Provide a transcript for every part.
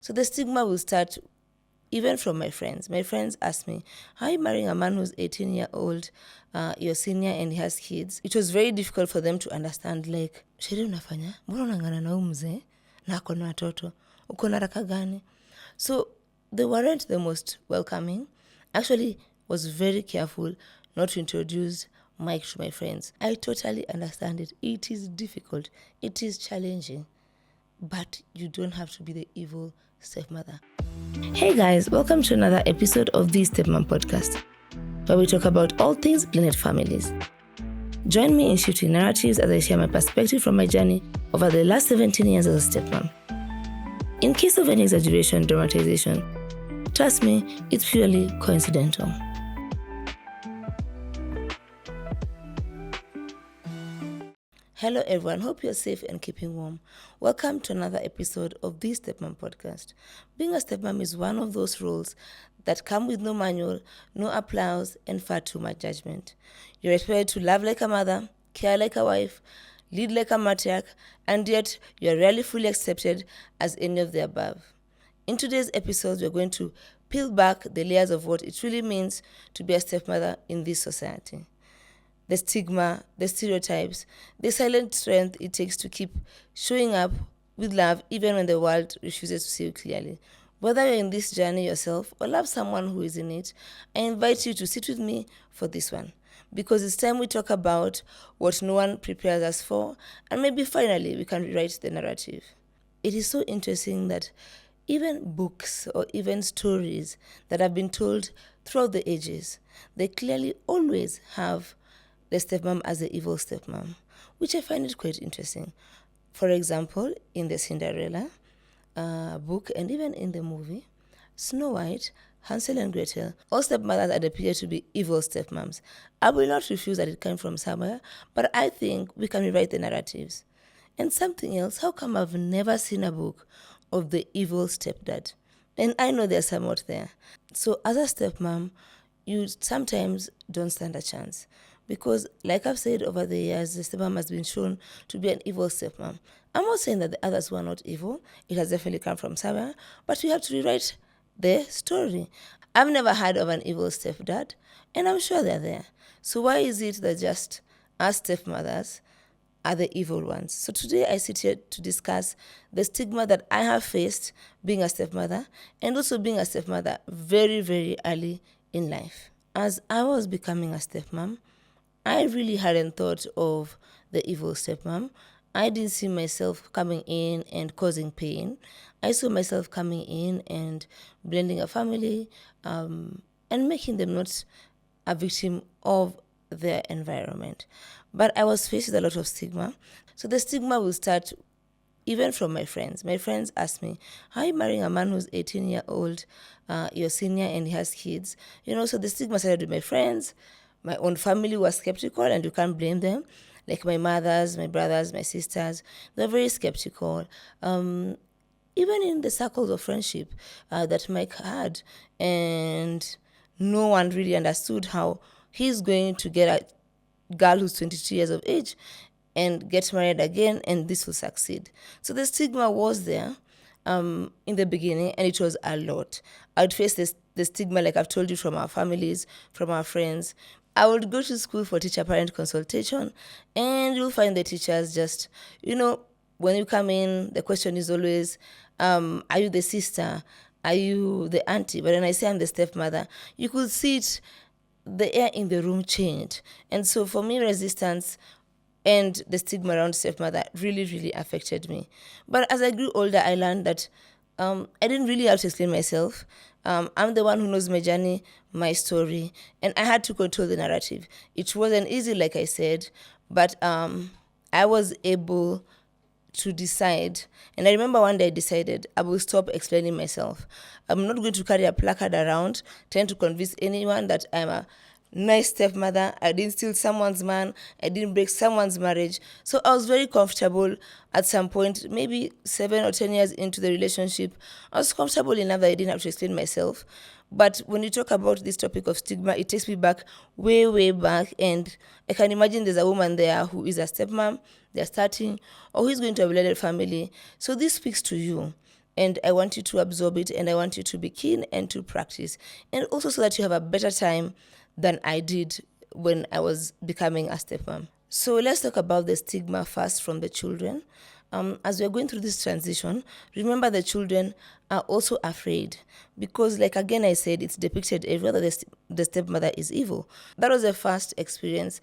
So the stigma will start even from my friends. My friends ask me, how are you marrying a man who's 18-year-old, your senior, and he has kids? It was very difficult for them to understand, like, sherehe unafanya? Mbona unangana na huyu mzee? Na ako na watoto? Uko na raka gani? So they weren't the most welcoming. Actually, was very careful not to introduce Mike to my friends. I totally understand it. It is difficult. It is challenging. But you don't have to be the evil stepmother. Hey guys, welcome to another episode of the Stepmum podcast, where we talk about all things blended families. Join me in shifting narratives as I share my perspective from my journey over the last 17 years as a stepmom. In case of any exaggeration, dramatization, trust me, it's purely coincidental. Hello everyone, hope you're safe and keeping warm. Welcome to another episode of the Stepmum podcast. Being a stepmom is one of those roles that come with no manual, no applause, and far too much judgment. You're expected to love like a mother, care like a wife, lead like a matriarch, and yet you're rarely fully accepted as any of the above. In today's episode, we're going to peel back the layers of what it really means to be a stepmother in this society. The stigma, the stereotypes, the silent strength it takes to keep showing up with love even when the world refuses to see you clearly. Whether you're in this journey yourself or love someone who is in it, I invite you to sit with me for this one. Because it's time we talk about what no one prepares us for, and maybe finally we can rewrite the narrative. It is so interesting that even books or even stories that have been told throughout the ages, they clearly always have the stepmom as the evil stepmom, which I find it quite interesting. For example, in the Cinderella book and even in the movie, Snow White, Hansel and Gretel, all stepmothers are depicted to be evil stepmoms. I will not refuse that it came from somewhere, but I think we can rewrite the narratives. And something else, how come I've never seen a book of the evil stepdad? And I know there's some out there. So as a stepmom, you sometimes don't stand a chance. Because, like I've said over the years, the stepmom has been shown to be an evil stepmom. I'm not saying that the others were not evil. It has definitely come from somewhere. But we have to rewrite the story. I've never heard of an evil stepdad, and I'm sure they're there. So why is it that just us stepmothers are the evil ones? So today I sit here to discuss the stigma that I have faced being a stepmother, and also being a stepmother very, very early in life. As I was becoming a stepmom, I really hadn't thought of the evil stepmom. I didn't see myself coming in and causing pain. I saw myself coming in and blending a family and making them not a victim of their environment. But I was faced with a lot of stigma. So the stigma will start even from my friends. My friends ask me, how are you marrying a man who's 18-year-old, your senior, and he has kids? So the stigma started with my friends. My own family was skeptical, and you can't blame them. Like my mothers, my brothers, my sisters, they're very skeptical. Even in the circles of friendship that Mike had, and no one really understood how he's going to get a girl who's 22 years of age and get married again, and this will succeed. So the stigma was there in the beginning, and it was a lot. I'd face the stigma, like I've told you, from our families, from our friends. I would go to school for teacher-parent consultation, and you'll find the teachers just, when you come in, the question is always, are you the sister? Are you the auntie? But when I say I'm the stepmother, you could see it, the air in the room changed. And so for me, resistance and the stigma around stepmother really, really affected me. But as I grew older, I learned that I didn't really have to explain myself. I'm the one who knows my journey, my story, and I had to control the narrative. It wasn't easy, like I said, but I was able to decide. And I remember one day I decided I will stop explaining myself. I'm not going to carry a placard around trying to convince anyone that I'm a nice stepmother. I didn't steal someone's man. I didn't break someone's marriage. So I was very comfortable at some point, maybe 7 or 10 years into the relationship. I was comfortable enough that I didn't have to explain myself. But when you talk about this topic of stigma, it takes me back, way, way back. And I can imagine there's a woman there who is a stepmom, they're starting, or who's going to a blended family. So this speaks to you. and I want you to absorb it, and I want you to be keen and to practice, and also so that you have a better time than I did when I was becoming a stepmom. So let's talk about the stigma first from the children. As we are going through this transition, remember the children are also afraid because, like again, I said it's depicted everywhere that the stepmother is evil. That was the first experience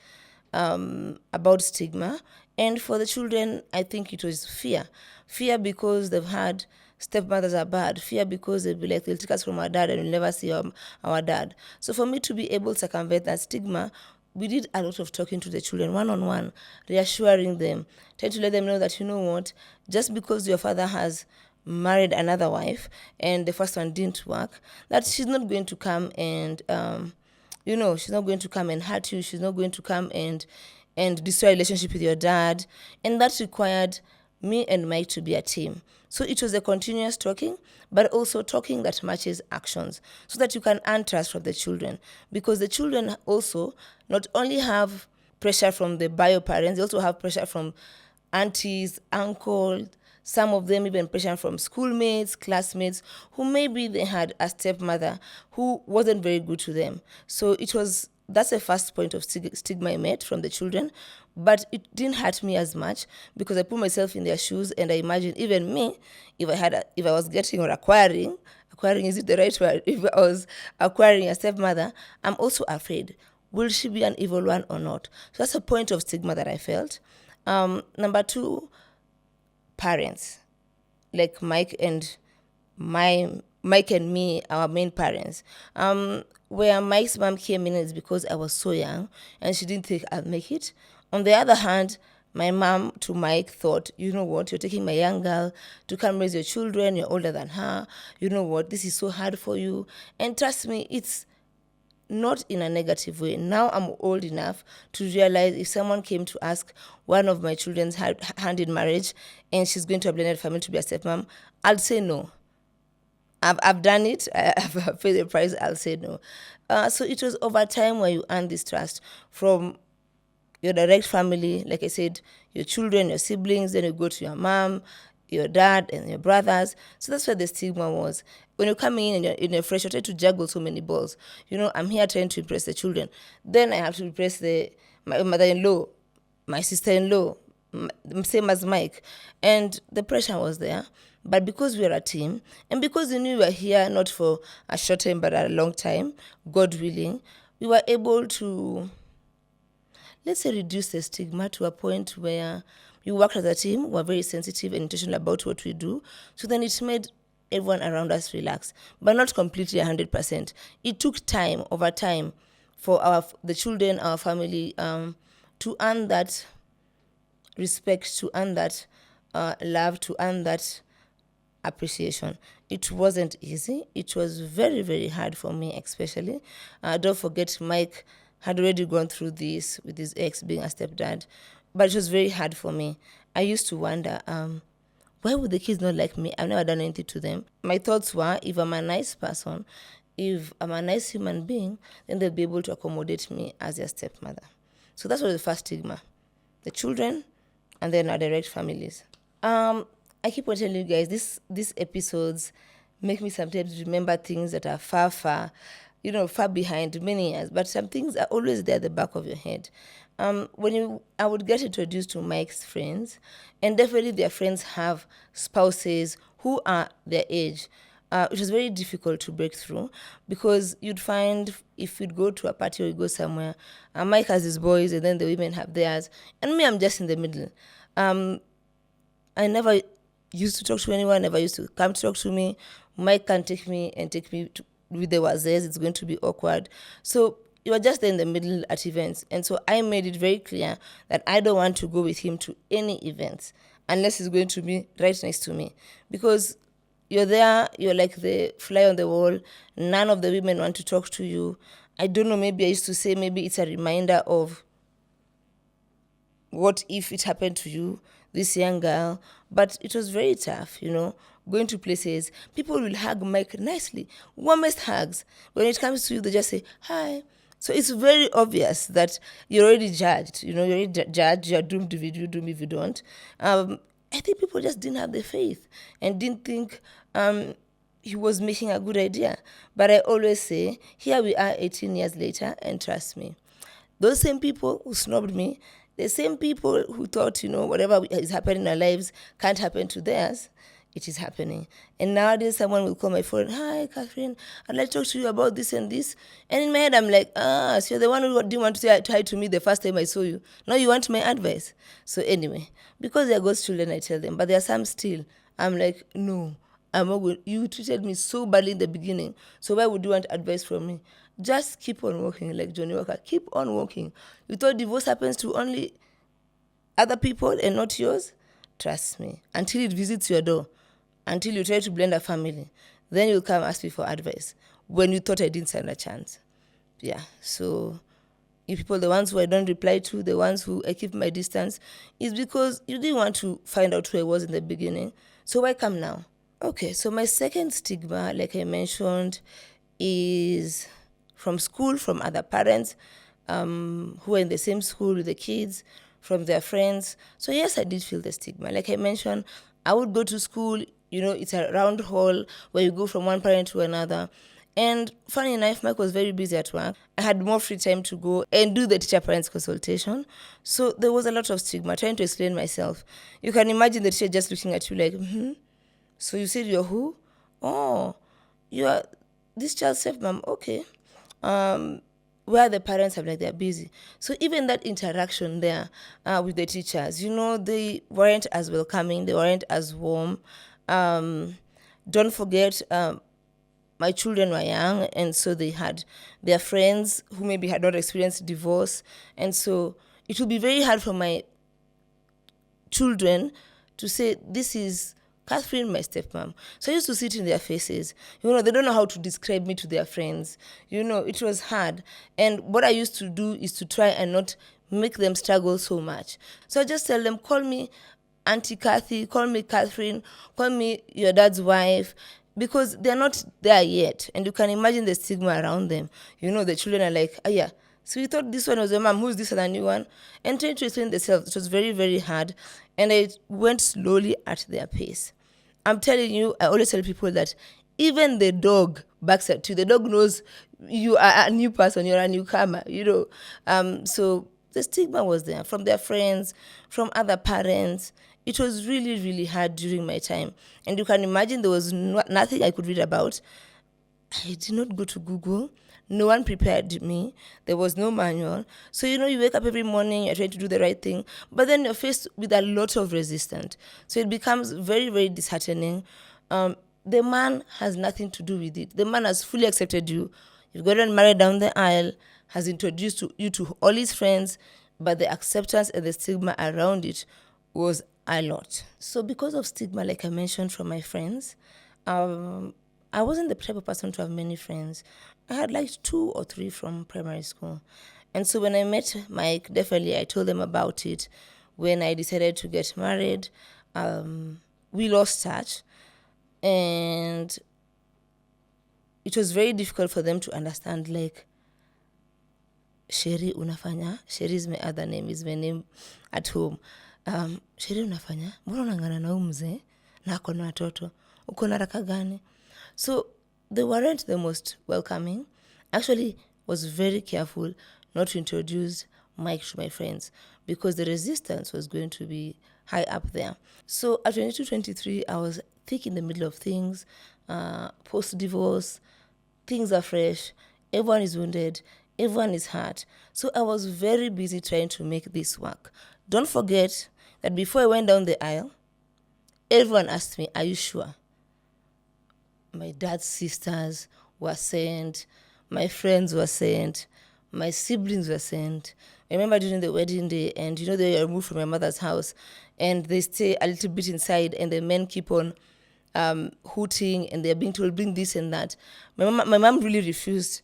about stigma. And for the children, I think it was fear. Fear because they've had stepmothers are bad. Fear because they'll be like, they'll take us from our dad and we'll never see our dad. So for me to be able to circumvent that stigma, we did a lot of talking to the children one-on-one, reassuring them, trying to let them know that, you know what, just because your father has married another wife and the first one didn't work, that she's not going to come and she's not going to come and hurt you. She's not going to come and destroy a relationship with your dad. And that required me and Mike to be a team. So it was a continuous talking, but also talking that matches actions so that you can earn trust from the children. Because the children also not only have pressure from the bio parents, they also have pressure from aunties, uncles, some of them even pressure from schoolmates, classmates, who maybe they had a stepmother who wasn't very good to them. So that's the first point of stigma I met from the children, but it didn't hurt me as much because I put myself in their shoes and I imagine even me, if I was getting or acquiring is it the right word? If I was acquiring a stepmother, I'm also afraid. Will she be an evil one or not? So that's a point of stigma that I felt. Number two, parents, like Mike and me, our main parents. Where Mike's mom came in is because I was so young and she didn't think I'd make it. On the other hand, my mom to Mike thought, you know what, you're taking my young girl to come raise your children, you're older than her, you know what, this is so hard for you. And trust me, it's not in a negative way. Now I'm old enough to realize if someone came to ask one of my children's hand in marriage and she's going to a blended family to be a stepmom, I'd say no. I've done it. I've paid the price. I'll say no. So it was over time where you earn this trust from your direct family, like I said, your children, your siblings, then you go to your mom, your dad, and your brothers. So that's where the stigma was. When you come in and you're fresh, you're trying to juggle so many balls. I'm here trying to impress the children. Then I have to impress my mother-in-law, my sister-in-law, same as Mike. And the pressure was there. But because we're a team, and because we knew we were here not for a short time but a long time, God willing, we were able to, let's say, reduce the stigma to a point where we worked as a team, we're very sensitive and intentional about what we do. So then it made everyone around us relax, but not completely 100%. It took time, over time, for the children, our family, to earn that respect, to earn that love, to earn that appreciation. It wasn't easy. It was very, very hard for me, especially. Don't forget, Mike had already gone through this with his ex being a stepdad, but it was very hard for me. I used to wonder, why would the kids not like me? I've never done anything to them. My thoughts were, if I'm a nice person, if I'm a nice human being, then they'll be able to accommodate me as their stepmother. So that was the first stigma. The children, and then our direct families. I keep on telling you guys, these episodes make me sometimes remember things that are far, far behind many years. But some things are always there at the back of your head. I would get introduced to Mike's friends, and definitely their friends have spouses who are their age. It was very difficult to break through because you'd find if you'd go to a party or you go somewhere, Mike has his boys and then the women have theirs, and me, I'm just in the middle. I never used to talk to anyone, never used to come to talk to me. Mike can't take me to, with the wazes, it's going to be awkward. So you are just there in the middle at events. And so I made it very clear that I don't want to go with him to any events unless he's going to be right next to me. Because you're there, you're like the fly on the wall. None of the women want to talk to you. I don't know, maybe I used to say maybe it's a reminder of what if it happened to you, this young girl. But it was very tough, going to places. People will hug Mike nicely, warmest hugs. When it comes to you, they just say, hi. So it's very obvious that you're already judged. You're already judged. You're doomed if you do, doomed if you don't. I think people just didn't have the faith and didn't think he was making a good idea. But I always say, here we are 18 years later, and trust me, those same people who snubbed me, the same people who thought, whatever is happening in our lives can't happen to theirs, it is happening. And nowadays, someone will call my phone, hi, Catherine, I'd like to talk to you about this and this. And in my head, I'm like, so you're the one who didn't want to say hi to me the first time I saw you. Now you want my advice. So anyway, because they're God's children, I tell them. But there are some still. I'm like, no, I'm not good. You treated me so badly in the beginning. So why would you want advice from me? Just keep on walking, like Johnny Walker. Keep on walking. You thought divorce happens to only other people and not yours? Trust me. Until it visits your door, until you try to blend a family, then you'll come ask me for advice when you thought I didn't stand a chance. Yeah, so you people, the ones who I don't reply to, the ones who I keep my distance, is because you didn't want to find out who I was in the beginning. So why come now? Okay, so my second stigma, like I mentioned, is from school, from other parents who are in the same school with the kids, from their friends. So yes, I did feel the stigma. Like I mentioned, I would go to school, it's a round hall where you go from one parent to another. And funny enough, Mike was very busy at work. I had more free time to go and do the teacher-parents consultation. So there was a lot of stigma, trying to explain myself. You can imagine the teacher just looking at you like, so you said you're who? Oh, you are this child's stepmom. Okay. Where the parents are like they're busy. So even that interaction there with the teachers, they weren't as welcoming, they weren't as warm. Don't forget, my children were young, and so they had their friends who maybe had not experienced divorce. And so it would be very hard for my children to say, this is Catherine, my stepmom. So I used to sit in their faces. They don't know how to describe me to their friends. It was hard. And what I used to do is to try and not make them struggle so much. So I just tell them, call me Auntie Kathy, call me Catherine, call me your dad's wife, because they're not there yet. And you can imagine the stigma around them. The children are like, oh yeah, so you thought this one was your mom, who's this other new one? And trying to explain themselves, it was very, very hard. And I went slowly at their pace. I'm telling you, I always tell people that even the dog backs at you. The dog knows you are a new person, you're a newcomer, So the stigma was there from their friends, from other parents. It was really, really hard during my time. And you can imagine there was nothing I could read about. I did not go to Google. No one prepared me. There was no manual. So, you wake up every morning, you're trying to do the right thing, but then you're faced with a lot of resistance. So it becomes very, very disheartening. The man has nothing to do with it. The man has fully accepted you. You've gotten married down the aisle, has introduced you to all his friends, but the acceptance and the stigma around it was a lot. So because of stigma, like I mentioned, from my friends, I wasn't the type of person to have many friends. I had like 2 or 3 from primary school. And so when I met Mike, definitely I told them about it. When I decided to get married, we lost touch. And it was very difficult for them to understand, like, Sherry unafanya. Sherry is my other name, is my name at home. Sherry unafanya, mbona unangana na huyu mzee na ako na watoto, uko na raka gani? So they weren't the most welcoming. Actually, was very careful not to introduce Mike to my friends because the resistance was going to be high up there. So at 22, 23, I was thick in the middle of things, post-divorce, things are fresh, everyone is wounded, everyone is hurt. So I was very busy trying to make this work. Don't forget that before I went down the aisle, everyone asked me, are you sure? My dad's sisters were sent, my friends were sent, my siblings were sent. I remember during the wedding day, and they are removed from my mother's house, and they stay a little bit inside, and the men keep on hooting, and they're being told, bring this and that. My mom really refused.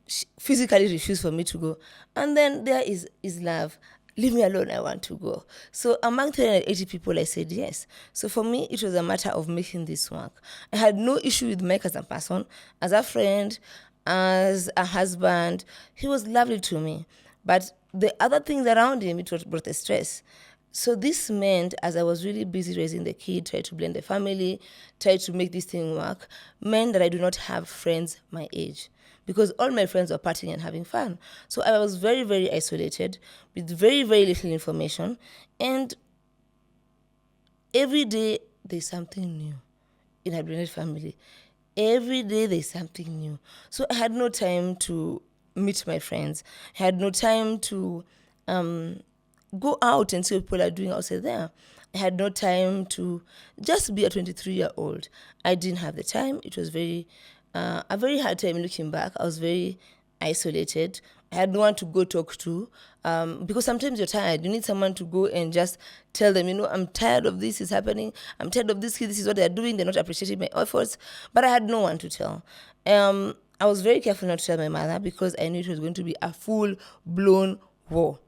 She physically refused for me to go. And then there is love. Leave me alone, I want to go. So among 380 people, I said yes. So for me, it was a matter of making this work. I had no issue with Mike as a person, as a friend, as a husband. He was lovely to me. But the other things around him, it brought the stress. So this meant, as I was really busy raising the kid, trying to blend the family, trying to make this thing work, meant that I do not have friends my age, because all my friends were partying and having fun. So I was very, very isolated with very, very little information. And every day there's something new in a blended family. Every day there's something new. So I had no time to meet my friends. I had no time to go out and see what people are doing outside there. I had no time to just be a 23-year-old. I didn't have the time. It was a very hard time looking back. I was very isolated. I had no one to go talk to, because sometimes you're tired. You need someone to go and just tell them, I'm tired of this is happening. I'm tired of this. This is what they're doing. They're not appreciating my efforts. But I had no one to tell. I was very careful not to tell my mother because I knew it was going to be a full-blown war.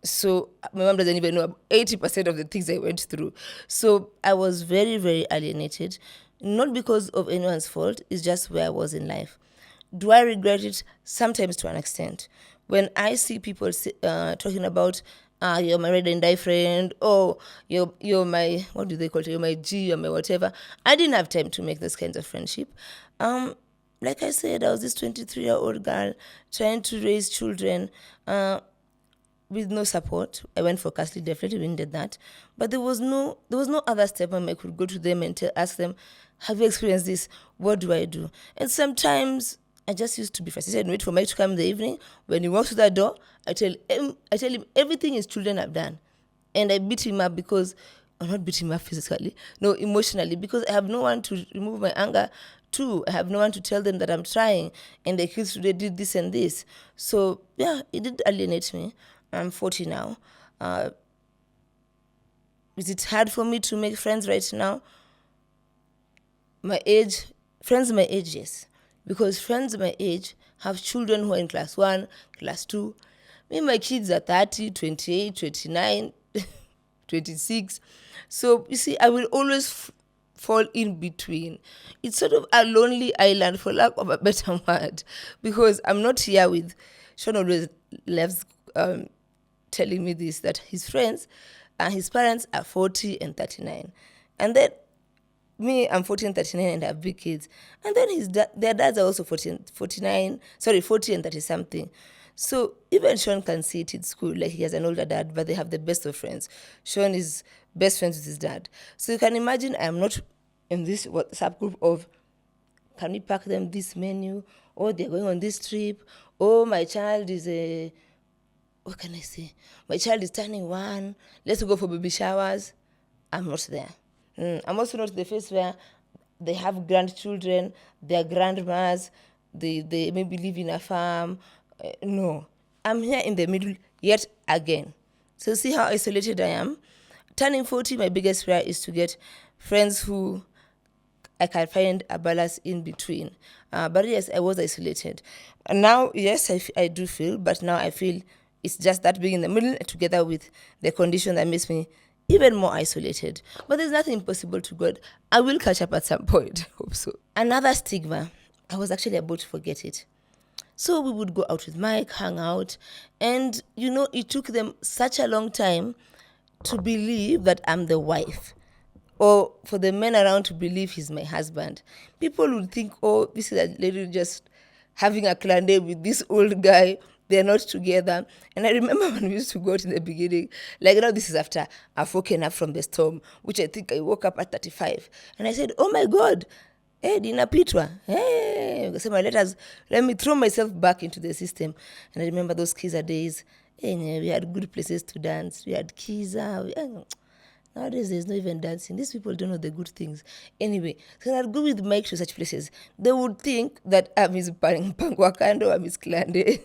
So my mom doesn't even know 80% of the things I went through. So I was very, very alienated, not because of anyone's fault. It's just where I was in life. Do I regret it? Sometimes, to an extent. When I see people talking about, you're my red and die friend, or you're my, what do they call it? You're my G, you're my whatever. I didn't have time to make those kinds of friendship. Like I said, I was this 23-year-old girl trying to raise children. With no support. I went for custody, definitely needed that. But there was no other step I could go to them and ask them, have you experienced this? What do I do? And sometimes I just used to be frustrated and wait for Mike to come in the evening. When he walks to that door, I tell him everything his children have done. And I beat him up because, I'm not beating him up physically, no, emotionally, because I have no one to remove my anger to. I have no one to tell them that I'm trying and the kids today did this and this. So yeah, it did alienate me. I'm 40 now. Is it hard for me to make friends right now? Friends my age, yes. Because friends my age have children who are in class 1, class 2. Me, my kids are 30, 28, 29, 26. So, you see, I will always fall in between. It's sort of a lonely island, for lack of a better word, because I'm not here with... Sean always loves telling me this, that his friends and his parents are 40 and 39. And then me, I'm 40 and 39 and I have big kids. And then their dads are also 40 and 30 something. So even Sean can see it in school, like he has an older dad, but they have the best of friends. Sean is best friends with his dad. So you can imagine I'm not in this WhatsApp group of, can we pack them this menu? Or they're going on this trip? Oh, my child is what can I say? My child is turning 1. Let's go for baby showers. I'm not there. I'm also not the face where they have grandchildren, they're grandmas, they maybe live in a farm. No. I'm here in the middle yet again. So see how isolated I am? Turning 40, my biggest prayer is to get friends who I can find a balance in between. But yes, I was isolated. And now, yes, I do feel, but now I feel it's just that being in the middle together with the condition that makes me even more isolated. But there's nothing impossible to God. I will catch up at some point. Hope so. Another stigma. I was actually about to forget it. So we would go out with Mike, hang out, and it took them such a long time to believe that I'm the wife, or for the men around to believe he's my husband. People would think, oh, this is a lady just having a clan day with this old guy. They're not together. And I remember when we used to go out in the beginning, like now this is after I've woken up from the storm, which I think I woke up at 35. And I said, oh my God, hey, dinapitwa. Hey, let me throw myself back into the system. And I remember those Kiza days. Hey, we had good places to dance. We had Kiza. Nowadays, there's not even dancing. These people don't know the good things. Anyway, so I'd go with Mike to such places. They would think that I'm his Pangwakando, I'm his Klande.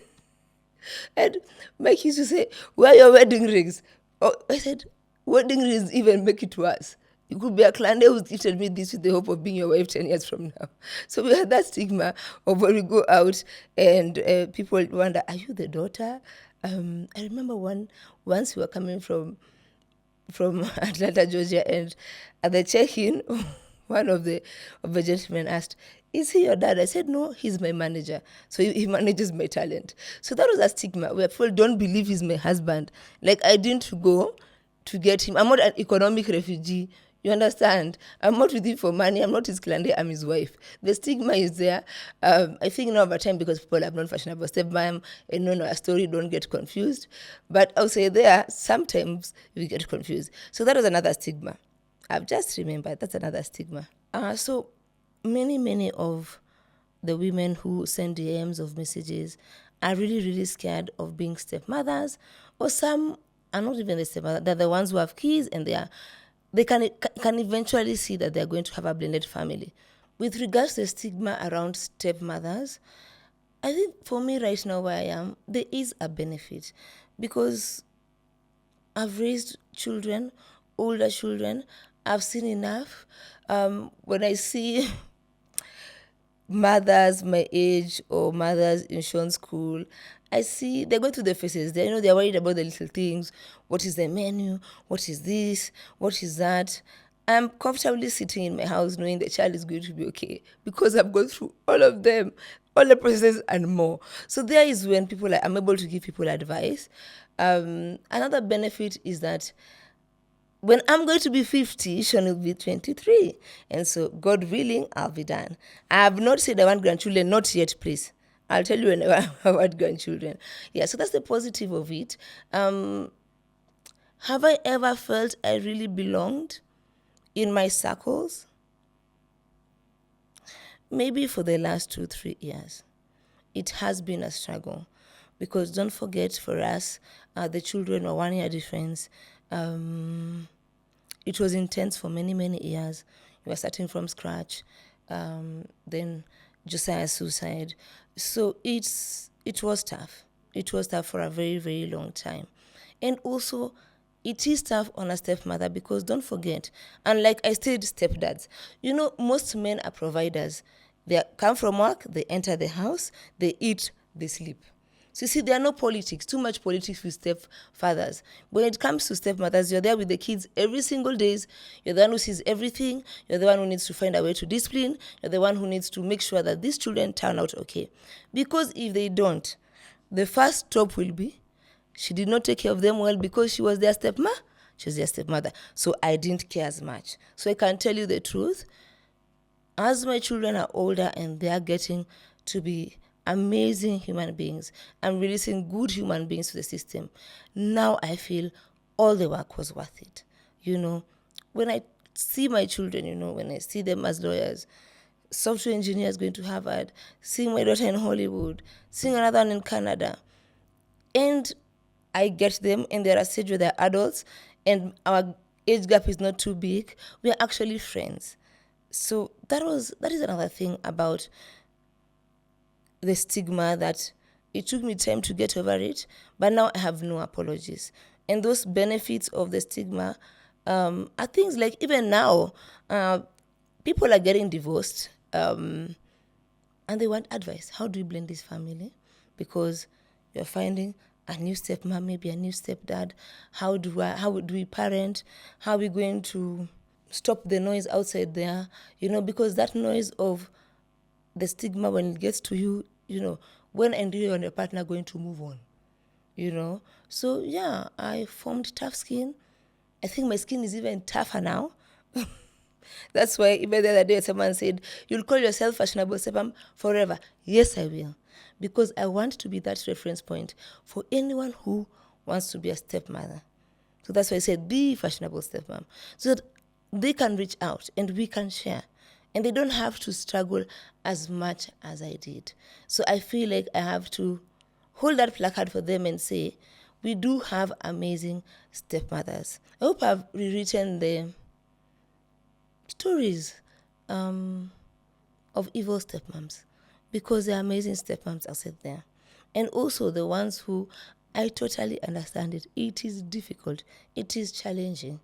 And Mike used to say, where are your wedding rings? Oh, I said, wedding rings even make it worse. You could be a Klande who's gifted me this with the hope of being your wife 10 years from now. So we had that stigma of when we go out and people wonder, are you the daughter? I remember once we were coming from Atlanta, Georgia, and at the check-in, one of the gentlemen asked, is he your dad? I said, no, he's my manager. So he manages my talent. So that was a stigma where people don't believe he's my husband. Like, I didn't go to get him. I'm not an economic refugee. You understand? I'm not with him for money. I'm not his client. I'm his wife. The stigma is there. I think now over time, because people have known Fashionable Stepmum and know our story, don't get confused. But I'll say there, sometimes we get confused. So that was another stigma. I've just remembered that's another stigma. So many of the women who send DMs of messages are really, really scared of being stepmothers, or some are not even the stepmother. They're the ones who have kids and they can eventually see that they're going to have a blended family. With regards to the stigma around stepmothers, I think for me right now where I am, there is a benefit because I've raised children, older children. I've seen enough. When I see mothers my age or mothers in Sean's school, I see they go through their faces. They're worried about the little things. What is the menu? What is this? What is that? I'm comfortably sitting in my house knowing the child is going to be okay because I've gone through all of them, all the processes and more. So there is when I'm able to give people advice. Another benefit is that when I'm going to be 50, Sean will be 23. And so, God willing, I'll be done. I have not said I want grandchildren, not yet, please. I'll tell you when I want grandchildren. Yeah, so that's the positive of it. Have I ever felt I really belonged in my circles? Maybe for the last 2-3 years. It has been a struggle because don't forget, for us, the children were 1 year difference. It was intense for many years. We were starting from scratch. Then Josiah's suicide. So it was tough. It was tough for a very long time. And also, it is tough on a stepmother because don't forget, unlike I said, stepdads, most men are providers. They come from work, they enter the house, they eat, they sleep. So you see, there are no politics, too much politics with stepfathers. When it comes to stepmothers, you're there with the kids every single day. You're the one who sees everything. You're the one who needs to find a way to discipline. You're the one who needs to make sure that these children turn out okay. Because if they don't, the first stop will be, she did not take care of them well because she was their stepma. She was their stepmother. So I didn't care as much. So I can tell you the truth. As my children are older and they are getting to be amazing human beings and releasing good human beings to the system, now I feel all the work was worth it. When I see my children, when I see them as lawyers, software engineers going to Harvard, seeing my daughter in Hollywood, seeing another one in Canada, and I get them and they're at a stage where they're adults and our age gap is not too big, we're actually friends. So that is another thing about the stigma, that it took me time to get over it, but now I have no apologies. And those benefits of the stigma are things like, even now, people are getting divorced and they want advice. How do you blend this family? Because you're finding a new stepmom, maybe a new stepdad. How do we parent? How are we going to stop the noise outside there? Because that noise of the stigma, when it gets to you, when and you and your partner are going to move on, So yeah, I formed tough skin. I think my skin is even tougher now. That's why even the other day someone said, "You'll call yourself Fashionable Stepmum forever." Yes, I will. Because I want to be that reference point for anyone who wants to be a stepmother. So that's why I said the Fashionable Stepmum. So that they can reach out and we can share. And they don't have to struggle as much as I did. So I feel like I have to hold that placard for them and say, we do have amazing stepmothers. I hope I've rewritten the stories of evil stepmoms, because there are amazing stepmoms outside there. And also the ones who, I totally understand it. It is difficult. It is challenging.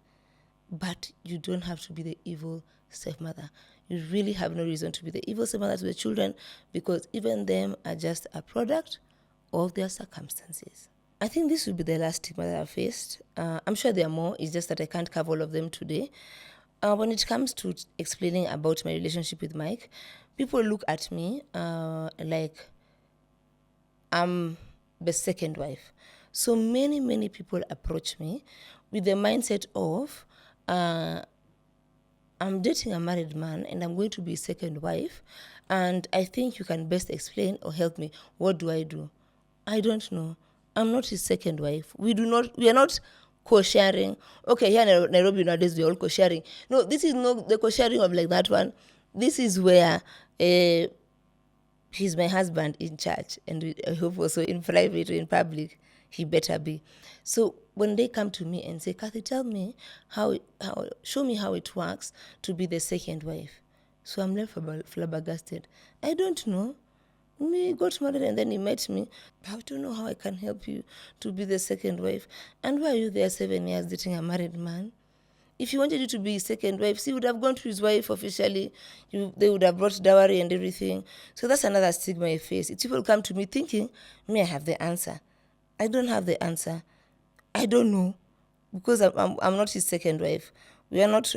But you don't have to be the evil stepmother. You really have no reason to be the evil stepmother to the children, because even them are just a product of their circumstances. I think this will be the last stigma that I've faced. I'm sure there are more. It's just that I can't cover all of them today. When it comes to explaining about my relationship with Mike, people look at me like I'm the second wife. So many people approach me with the mindset of, I'm dating a married man and I'm going to be his second wife, and I think you can best explain or help me. What do I do? I don't know. I'm not his second wife. We are not co-sharing. Okay, here in Nairobi nowadays we're all co-sharing. No, this is not the co-sharing of like that one. This is where he's my husband in church, and I hope also in private or in public he better be. So when they come to me and say, Kathy, tell me show me how it works to be the second wife. So I'm left flabbergasted. I don't know. We got married and then he met me. I don't know how I can help you to be the second wife. And why are you there 7 years dating a married man? If he wanted you to be his second wife, he would have gone to his wife officially. They would have brought dowry and everything. So that's another stigma I face. It's people come to me thinking, me, I have the answer. I don't have the answer. I don't know. Because I'm not his second wife. We are not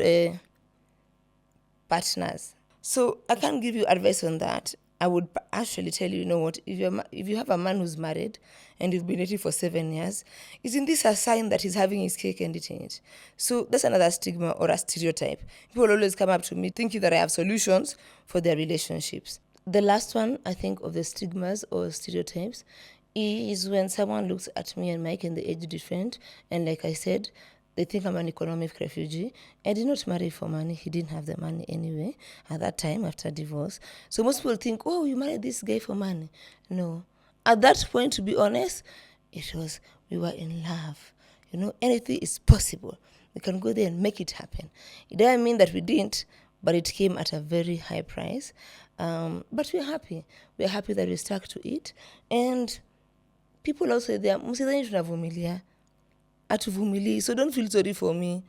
partners. So I can't give you advice on that. I would actually tell you, you know what, if you have a man who's married and you've been dating for 7 years, isn't this a sign that he's having his cake and eating it? So that's another stigma or a stereotype. People always come up to me thinking that I have solutions for their relationships. The last one, I think, of the stigmas or stereotypes is when someone looks at me and Mike and the age different, and like I said, they think I'm an economic refugee. I did not marry for money. He didn't have the money anyway at that time after divorce. So most people think, oh, you married this guy for money. No. At that point, to be honest, we were in love. You know, anything is possible. We can go there and make it happen. It doesn't mean that we didn't, but it came at a very high price. But we're happy. We're happy that we stuck to it. And people also there, msidhani tunavumilia. Atuvumilii. So don't feel sorry for me.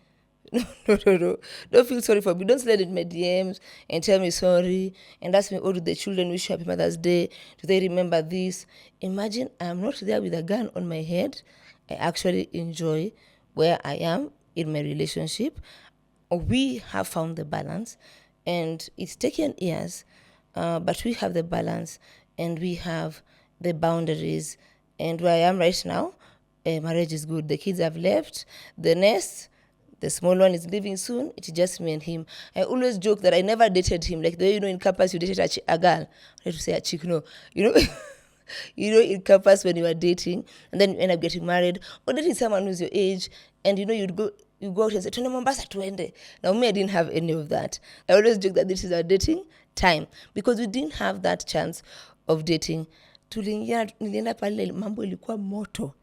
No. Don't feel sorry for me. Don't slide in my DMs and tell me sorry and ask me, oh, do the children wish you happy Mother's Day? Do they remember this? Imagine I'm not there with a gun on my head. I actually enjoy where I am in my relationship. We have found the balance, and it's taken years, but we have the balance and we have the boundaries. And where I am right now, marriage is good. The kids have left the nest. The small one is leaving soon. It's just me and him. I always joke that I never dated him. Like the way, in campus you dated a girl. I have to say a chick, no. In campus when you are dating and then you end up getting married or dating someone who's your age, and you go out and say, Twende Mombasa tuende. Now me, I didn't have any of that. I always joke that this is our dating time because we didn't have that chance of dating. Nilienda pale mambo ilikuwa moto.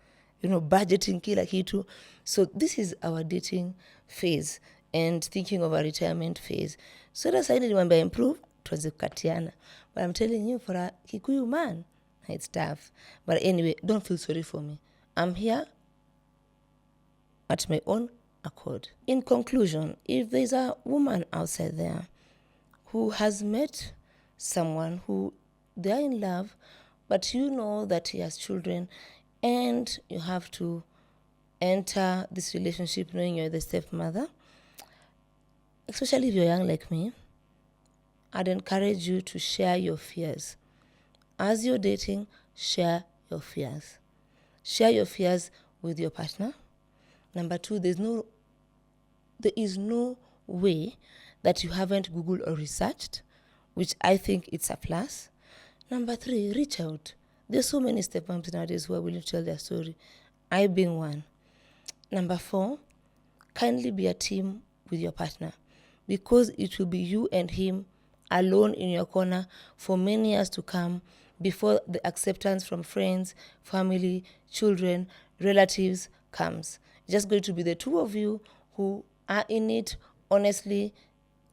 Budgeting kila kitu. So this is our dating phase and thinking of our retirement phase. So that's why nilimwambia improve tuanze kukatiana. But I'm telling you, for a Kikuyu man, it's tough. But anyway, don't feel sorry for me. I'm here at my own accord. In conclusion, if there's a woman outside there who has met someone who they are in love, but you know that he has children, and you have to enter this relationship knowing you're the stepmother, especially if you're young like me, I'd encourage you to share your fears. As you're dating, share your fears. Share your fears with your partner. Number two, there is no way that you haven't Googled or researched, which I think it's a plus. Number three, reach out. There's so many stepmoms nowadays who are willing to tell their story. I being one. Number four, kindly be a team with your partner, because it will be you and him alone in your corner for many years to come before the acceptance from friends, family, children, relatives comes. It's just going to be the two of you who are in it honestly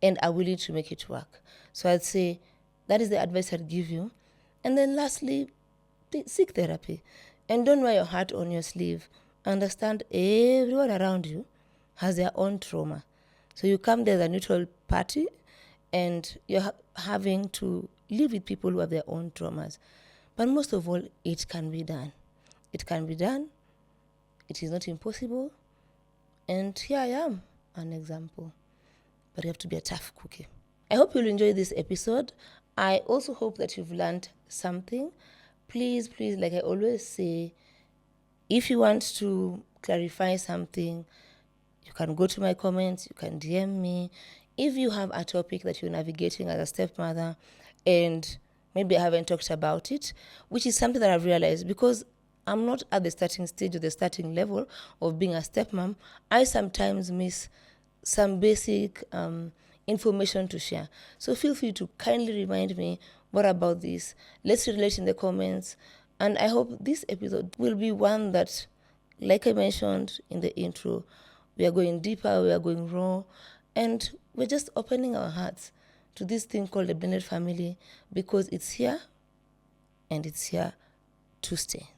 and are willing to make it work. So I'd say that is the advice I'd give you. And then lastly, seek therapy and don't wear your heart on your sleeve. Understand everyone around you has their own trauma. So you come there as a neutral party and you're having to live with people who have their own traumas. But most of all, it can be done. It can be done. It is not impossible. And here I am, an example. But you have to be a tough cookie. I hope you'll enjoy this episode. I also hope that you've learned something. Please, like I always say, if you want to clarify something, You can go to my comments, you can DM me. If you have a topic that you're navigating as a stepmother and maybe I haven't talked about it, which is something that I've realized because I'm not at the starting stage or the starting level of being a stepmom, I sometimes miss some basic information to share. So feel free to kindly remind me, what about this? Let's relate in the comments. And I hope this episode will be one that, like I mentioned in the intro, we are going deeper, we are going raw, and we're just opening our hearts to this thing called the blended family because it's here and it's here to stay.